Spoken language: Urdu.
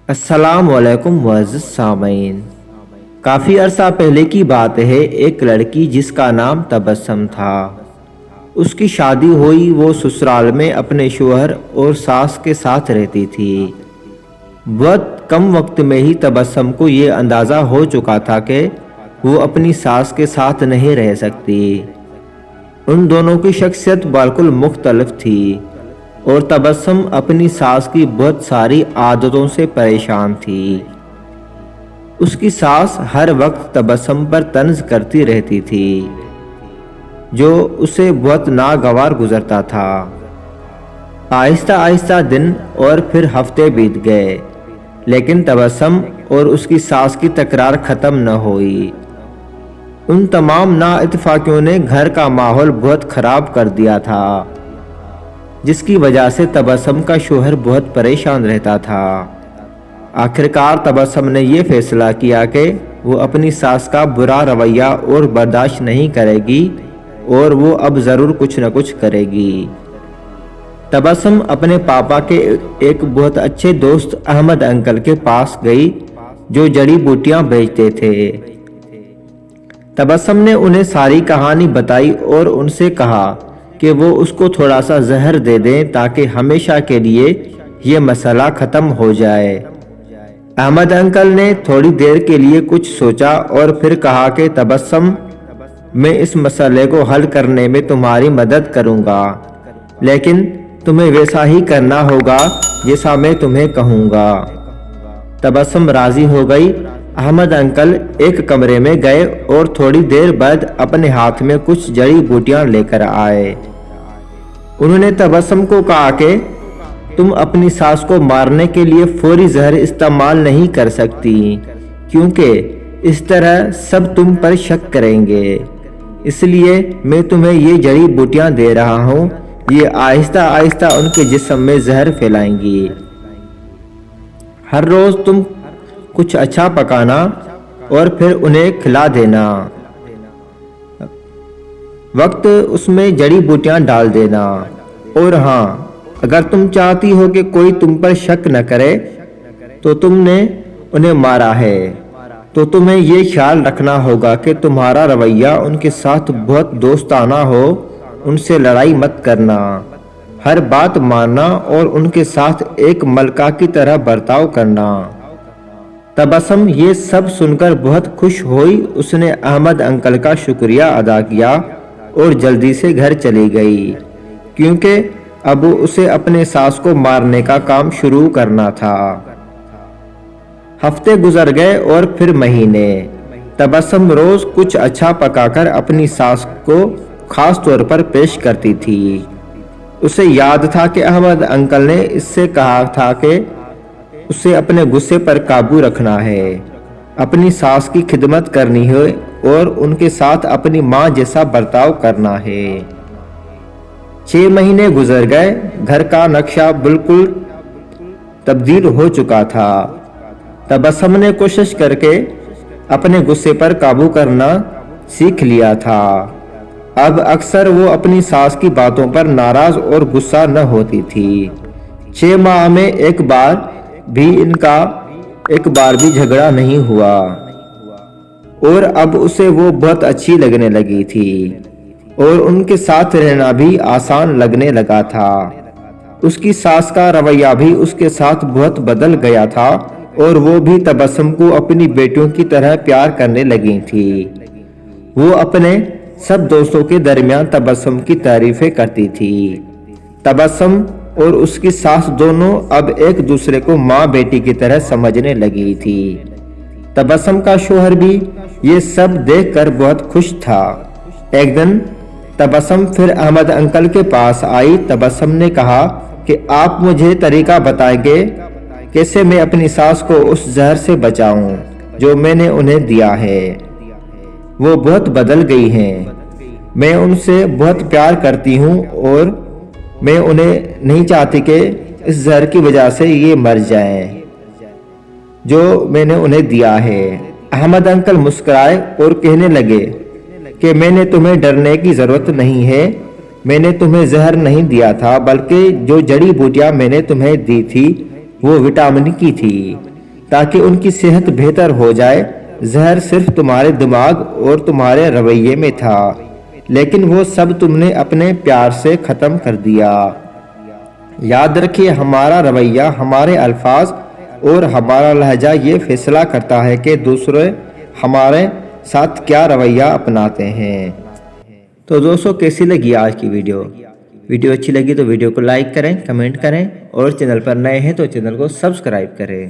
السلام علیکم معزز سامعین۔ کافی عرصہ پہلے کی بات ہے، ایک لڑکی جس کا نام تبسم تھا، اس کی شادی ہوئی۔ وہ سسرال میں اپنے شوہر اور ساس کے ساتھ رہتی تھی۔ بہت کم وقت میں ہی تبسم کو یہ اندازہ ہو چکا تھا کہ وہ اپنی ساس کے ساتھ نہیں رہ سکتی۔ ان دونوں کی شخصیت بالکل مختلف تھی اور تبسم اپنی ساس کی بہت ساری عادتوں سے پریشان تھی۔ اس کی ساس ہر وقت تبسم پر طنز کرتی رہتی تھی، جو اسے بہت ناگوار گزرتا تھا۔ آہستہ آہستہ دن اور پھر ہفتے بیت گئے، لیکن تبسم اور اس کی ساس کی تکرار ختم نہ ہوئی۔ ان تمام نااتفاقیوں نے گھر کا ماحول بہت خراب کر دیا تھا، جس کی وجہ سے تبسم کا شوہر بہت پریشان رہتا تھا۔ آخرکار تبسم نے یہ فیصلہ کیا کہ وہ اپنی ساس کا برا رویہ اور برداشت نہیں کرے گی اور وہ اب ضرور کچھ نہ کچھ کرے گی۔ تبسم اپنے پاپا کے ایک بہت اچھے دوست احمد انکل کے پاس گئی، جو جڑی بوٹیاں بیچتے تھے۔ تبسم نے انہیں ساری کہانی بتائی اور ان سے کہا کہ وہ اس کو تھوڑا سا زہر دے دیں تاکہ ہمیشہ کے لیے یہ مسئلہ ختم ہو جائے۔ احمد انکل نے تھوڑی دیر کے لیے کچھ سوچا اور پھر کہا کہ تبسم، میں اس مسئلے کو حل کرنے میں تمہاری مدد کروں گا، لیکن تمہیں ویسا ہی کرنا ہوگا جیسا میں تمہیں کہوں گا۔ تبسم راضی ہو گئی۔ احمد انکل ایک کمرے میں گئے اور تھوڑی دیر بعد اپنے ہاتھ میں کچھ جڑی بوٹیاں لے کر آئے۔ انہوں نے تبسم کو کہا کہ تم اپنی ساس کو مارنے کے لیے فوری زہر استعمال نہیں کر سکتی، کیونکہ اس طرح سب تم پر شک کریں گے۔ اس لیے میں تمہیں یہ جڑی بوٹیاں دے رہا ہوں، یہ آہستہ آہستہ ان کے جسم میں زہر پھیلائیں گی۔ ہر روز تم کچھ اچھا پکانا اور پھر انہیں کھلا دینا۔ وقت اس میں جڑی بوٹیاں ڈال دینا۔ اور ہاں، اگر تم چاہتی ہو کہ کوئی تم پر شک نہ کرے تو تم نے انہیں مارا ہے، تو تمہیں یہ خیال رکھنا ہوگا کہ تمہارا رویہ ان کے ساتھ بہت دوستانہ ہو، ان سے لڑائی مت کرنا، ہر بات ماننا اور ان کے ساتھ ایک ملکہ کی طرح برتاؤ کرنا۔ تبسم یہ سب سن کر بہت خوش ہوئی۔ اس نے احمد انکل کا شکریہ ادا کیا اور جلدی سے گھر چلی گئی، کیونکہ اب اسے اپنے ساس کو مارنے کا کام شروع کرنا تھا۔ ہفتے گزر گئے اور پھر مہینے۔ تبسم روز کچھ اچھا پکا کر اپنی ساس کو خاص طور پر پیش کرتی تھی۔ اسے یاد تھا کہ احمد انکل نے اس سے کہا تھا کہ اسے اپنے غصے پر قابو رکھنا ہے، اپنی ساس کی خدمت کرنی ہے اور ان کے ساتھ اپنی ماں جیسا برتاؤ کرنا ہے۔ 6 مہینے گزر گئے۔ گھر کا نقشہ بالکل تبدیل ہو چکا تھا۔ تبسم نے کوشش کر کے اپنے غصے پر قابو کرنا سیکھ لیا تھا۔ اب اکثر وہ اپنی ساس کی باتوں پر ناراض اور غصہ نہ ہوتی تھی۔ 6 ماہ میں ایک بار بھی جھگڑا نہیں ہوا اور اب اسے وہ بہت اچھی لگنے لگی تھی اور ان کے ساتھ رہنا بھی آسان لگنے لگا تھا۔ اس کی ساس کا رویہ بھی اس کے ساتھ بہت بدل گیا تھا اور وہ بھی تبسم کو اپنی بیٹیوں کی طرح پیار کرنے لگی تھی۔ وہ اپنے سب دوستوں کے درمیان تبسم کی تعریفیں کرتی تھی۔ تبسم اور اس کی ساس دونوں اب ایک دوسرے کو ماں بیٹی کی طرح سمجھنے لگی تھی۔ تبسم کا شوہر بھی یہ سب دیکھ کر بہت خوش تھا۔ ایک دن تبسم پھر احمد انکل کے پاس آئی۔ تبسم نے کہا کہ آپ مجھے طریقہ بتائیں گے کیسے میں اپنی ساس کو اس زہر سے بچاؤں جو میں نے انہیں دیا ہے۔ وہ بہت بدل گئی ہیں، میں ان سے بہت پیار کرتی ہوں اور میں انہیں نہیں چاہتی کہ اس زہر کی وجہ سے یہ مر جائیں جو میں نے انہیں دیا ہے۔ احمد انکل مسکرائے اور کہنے لگے کہ میں نے تمہیں ڈرنے کی ضرورت نہیں ہے، میں نے تمہیں زہر نہیں دیا تھا، بلکہ جو جڑی بوٹیاں میں نے تمہیں دی تھی وہ وٹامن کی تھی۔ تاکہ ان کی صحت بہتر ہو جائے۔ زہر صرف تمہارے دماغ اور تمہارے رویے میں تھا، لیکن وہ سب تم نے اپنے پیار سے ختم کر دیا۔ یاد رکھیے، ہمارا رویہ، ہمارے الفاظ اور ہمارا لہجہ یہ فیصلہ کرتا ہے کہ دوسرے ہمارے ساتھ کیا رویہ اپناتے ہیں۔ تو دوستو، کیسی لگی آج کی ویڈیو اچھی لگی تو ویڈیو کو لائک کریں، کمنٹ کریں، اور چینل پر نئے ہیں تو چینل کو سبسکرائب کریں۔